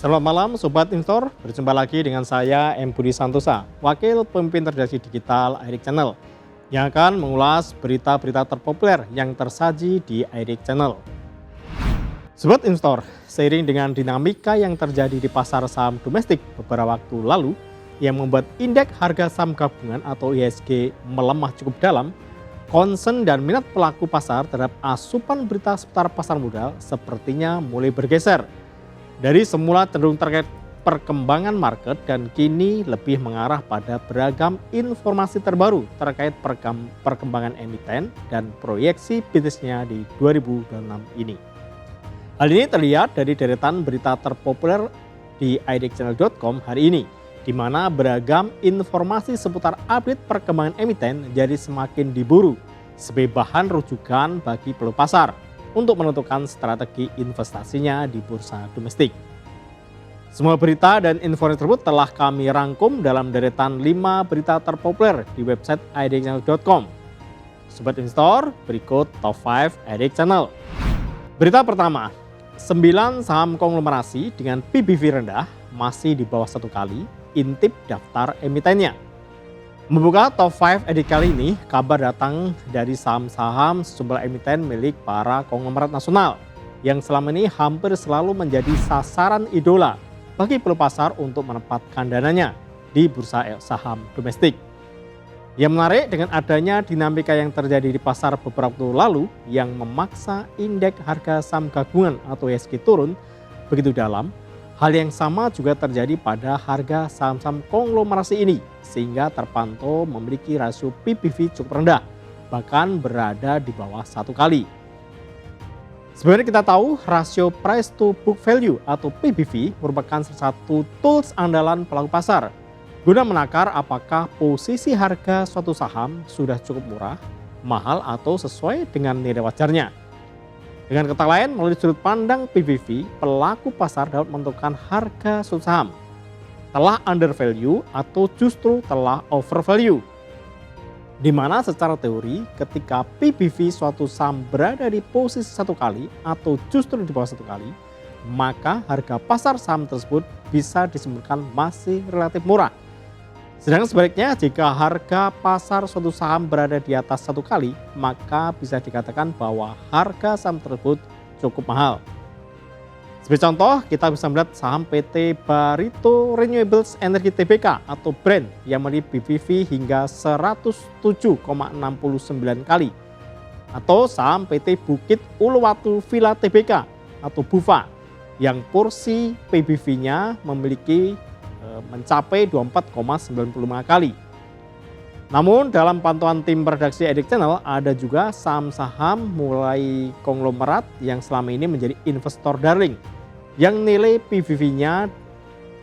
Selamat malam Sobat Investor, berjumpa lagi dengan saya M. Budi Santosa, Wakil Pemimpin Redaksi Digital IRIC Channel, yang akan mengulas berita-berita terpopuler yang tersaji di IRIC Channel. Sobat Investor, seiring dengan dinamika yang terjadi di pasar saham domestik beberapa waktu lalu, yang membuat indeks harga saham gabungan atau IHSG melemah cukup dalam, concern dan minat pelaku pasar terhadap asupan berita seputar pasar modal sepertinya mulai bergeser. Dari semula cenderung terkait perkembangan market dan kini lebih mengarah pada beragam informasi terbaru terkait perkembangan emiten dan proyeksi bisnisnya di 2026 ini. Hal ini terlihat dari deretan berita terpopuler di idxchannel.com hari ini, di mana beragam informasi seputar update perkembangan emiten jadi semakin diburu sebagai bahan rujukan bagi pelaku pasar untuk menentukan strategi investasinya di bursa domestik. Semua berita dan informasi tersebut telah kami rangkum dalam deretan 5 berita terpopuler di website idxchannel.com. Sobat Investor, berikut top 5 IRIC Channel. Berita pertama, 9 saham konglomerasi dengan PBV rendah masih di bawah 1 kali, intip daftar emitennya. Membuka top 5 edisi kali ini, kabar datang dari saham-saham sejumlah emiten milik para konglomerat nasional yang selama ini hampir selalu menjadi sasaran idola bagi pelaku pasar untuk menempatkan dananya di bursa saham domestik. Yang menarik dengan adanya dinamika yang terjadi di pasar beberapa waktu lalu yang memaksa indeks harga saham gabungan atau IHSG turun begitu dalam. Hal yang sama juga terjadi pada harga saham-saham konglomerasi ini, sehingga terpantau memiliki rasio PBV cukup rendah, bahkan berada di bawah 1 kali. Sebenarnya kita tahu rasio price to book value atau PBV merupakan salah satu tools andalan pelaku pasar guna menakar apakah posisi harga suatu saham sudah cukup murah, mahal atau sesuai dengan nilai wajarnya. Dengan kata lain, melalui sudut pandang PBV, pelaku pasar dapat menentukan harga suatu saham telah under value atau justru telah over value. Di mana secara teori ketika PBV suatu saham berada di posisi 1 kali atau justru di bawah 1 kali, maka harga pasar saham tersebut bisa disebutkan masih relatif murah. Sedangkan sebaliknya jika harga pasar suatu saham berada di atas 1 kali, maka bisa dikatakan bahwa harga saham tersebut cukup mahal. Sebagai contoh, kita bisa melihat saham PT Barito Renewables Energy Tbk atau BREN yang memiliki PBV hingga 107,69 kali. Atau saham PT Bukit Uluwatu Villa Tbk atau BUVA yang porsi PBV-nya mencapai 24,95 kali. Namun dalam pantauan tim redaksi IRIC Channel ada juga saham-saham mulai konglomerat yang selama ini menjadi investor darling yang nilai PBV-nya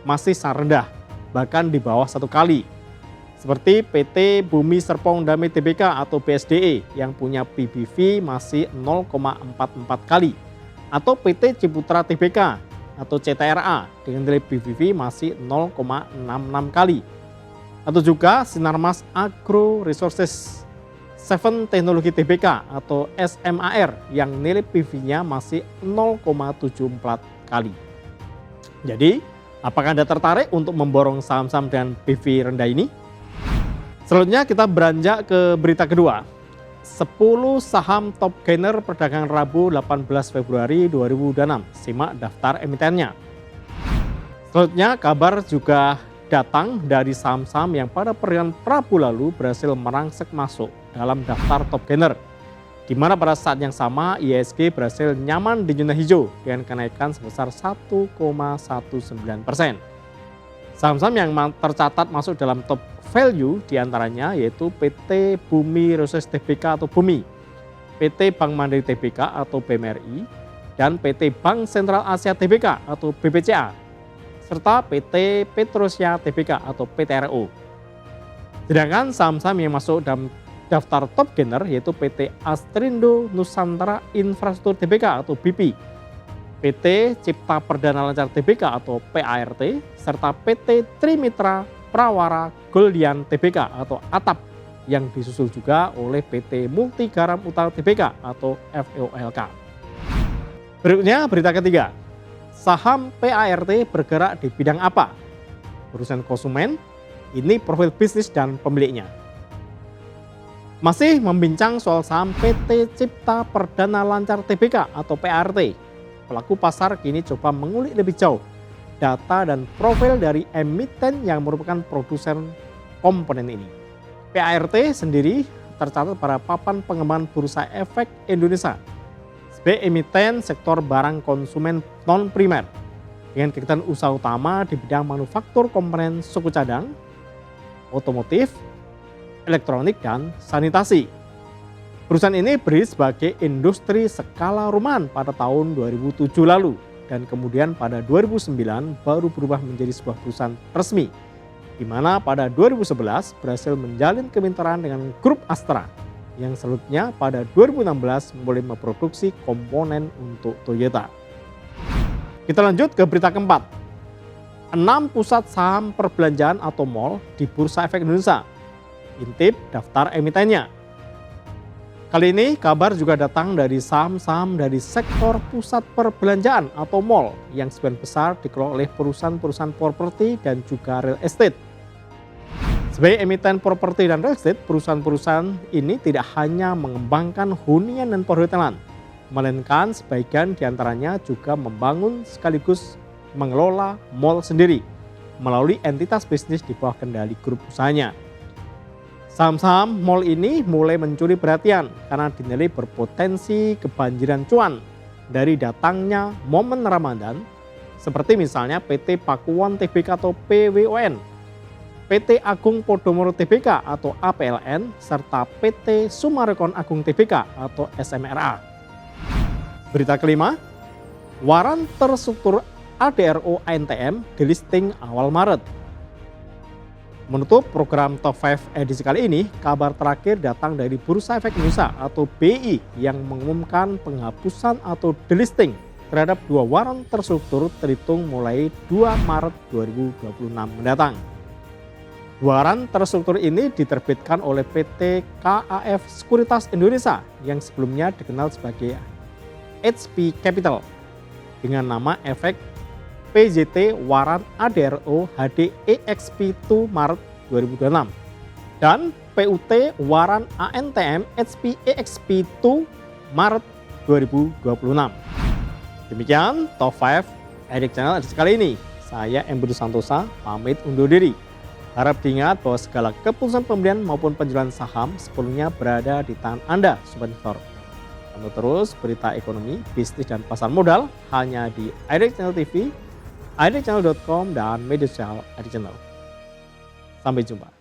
masih sangat rendah, bahkan di bawah 1 kali. Seperti PT Bumi Serpong Damai Tbk atau BSDE yang punya PBV masih 0,44 kali, atau PT Ciputra Tbk atau CTRA dengan nilai PBV masih 0,66 kali. Atau juga Sinarmas Agro Resources 7 Teknologi Tbk atau SMAR yang nilai PBV-nya masih 0,74 kali. Jadi, apakah Anda tertarik untuk memborong saham-saham dengan PBV rendah ini? Selanjutnya kita beranjak ke berita kedua. 10 saham top gainer perdagangan Rabu 18 Februari 2026. Simak daftar emitennya. Selanjutnya kabar juga datang dari saham-saham yang pada perdagangan Rabu lalu berhasil merangsek masuk dalam daftar top gainer. Di mana pada saat yang sama IHSG berhasil nyaman di zona hijau dengan kenaikan sebesar 1,19%. Saham-saham yang tercatat masuk dalam top value diantaranya yaitu PT Bumi Resources Tbk atau BUMI, PT Bank Mandiri Tbk atau BMRI, dan PT Bank Sentral Asia Tbk atau BBCA, serta PT Petrosia Tbk atau PTRO. Sedangkan saham-saham yang masuk dalam daftar top gainer yaitu PT Astrindo Nusantara Infrastruktur Tbk atau BP, PT Cipta Perdana Lancar Tbk atau PART, serta PT Trimitra Prawara Goldian Tbk atau ATAP yang disusul juga oleh PT Multi Garam Utara Tbk atau FEOLK. Berikutnya berita ketiga. Saham PART bergerak di bidang apa? Urusan konsumen, ini profil bisnis dan pemiliknya. Masih membincang soal saham PT Cipta Perdana Lancar Tbk atau PART. Pelaku pasar kini coba mengulik lebih jauh data dan profil dari emiten yang merupakan produsen komponen ini. PART sendiri tercatat pada papan pengembangan Bursa Efek Indonesia sebagai emiten sektor barang konsumen non-primer dengan kegiatan usaha utama di bidang manufaktur komponen suku cadang, otomotif, elektronik, dan sanitasi. Perusahaan ini berdiri sebagai industri skala rumahan pada tahun 2007 lalu dan kemudian pada 2009 baru berubah menjadi sebuah perusahaan resmi, di mana pada 2011 berhasil menjalin kemitraan dengan grup Astra yang selanjutnya pada 2016 mulai memproduksi komponen untuk Toyota. Kita lanjut ke berita keempat. 6 pusat saham perbelanjaan atau mall di Bursa Efek Indonesia. Intip daftar emitennya. Kali ini kabar juga datang dari saham-saham dari sektor pusat perbelanjaan atau mall yang sebagian besar dikelola oleh perusahaan-perusahaan properti dan juga real estate. Sebagai emiten properti dan real estate, perusahaan-perusahaan ini tidak hanya mengembangkan hunian dan perhotelan, melainkan sebagian diantaranya juga membangun sekaligus mengelola mall sendiri melalui entitas bisnis di bawah kendali grup usahanya. Saham-saham mall ini mulai mencuri perhatian karena dinilai berpotensi kebanjiran cuan dari datangnya momen Ramadan, seperti misalnya PT Pakuwon Tbk atau PWON, PT Agung Podomoro Tbk atau APLN, serta PT Sumarekon Agung Tbk atau SMRA. Berita kelima, waran terstruktur ADRO ANTM delisting awal Maret. Menutup program Top 5 edisi kali ini, kabar terakhir datang dari Bursa Efek Indonesia atau BI yang mengumumkan penghapusan atau delisting terhadap 2 waran terstruktur terhitung mulai 2 Maret 2026 mendatang. Waran terstruktur ini diterbitkan oleh PT KAF Sekuritas Indonesia yang sebelumnya dikenal sebagai HP Capital dengan nama efek PJT Waran ADRO HD EXP 2 Maret 2026 dan PUT Waran ANTM HP EXP 2 Maret 2026. Demikian Top 5 Edik Channel edisi kali ini. Saya Budi Santosa pamit undur diri. Harap diingat bahwa segala keputusan pembelian maupun penjualan saham sepenuhnya berada di tangan Anda, Sobat Investor. Pantau terus berita ekonomi, bisnis, dan pasar modal hanya di Edik Channel TV, edikchannel.com, dan media sosial Edik Channel. Sampai jumpa.